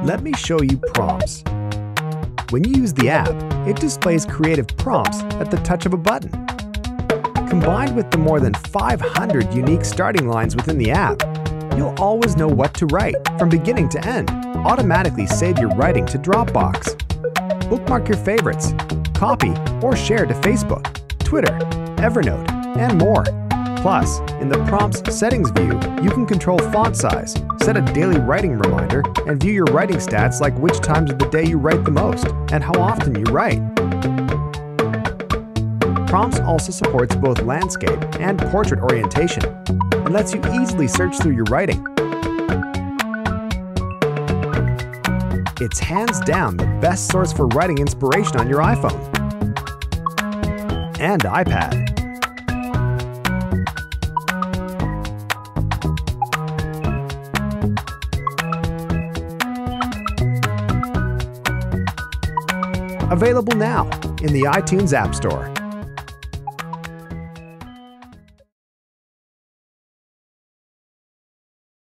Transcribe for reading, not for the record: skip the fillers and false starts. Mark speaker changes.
Speaker 1: Let me show you prompts. When you use the app, it displays creative prompts at the touch of a button. Combined with the more than 500 unique starting lines within the app, you'll always know what to write from beginning to end. Automatically save your writing to Dropbox. Bookmark your favorites, copy or share to Facebook, Twitter, Evernote, and more. Plus, in the Prompts Settings view, you can control font size, set a daily writing reminder, and view your writing stats like which times of the day you write the most and how often you write. Prompts also supports both landscape and portrait orientation and lets you easily search through your writing. It's hands down the best source for writing inspiration on your iPhone and iPad. Available now in the iTunes App Store.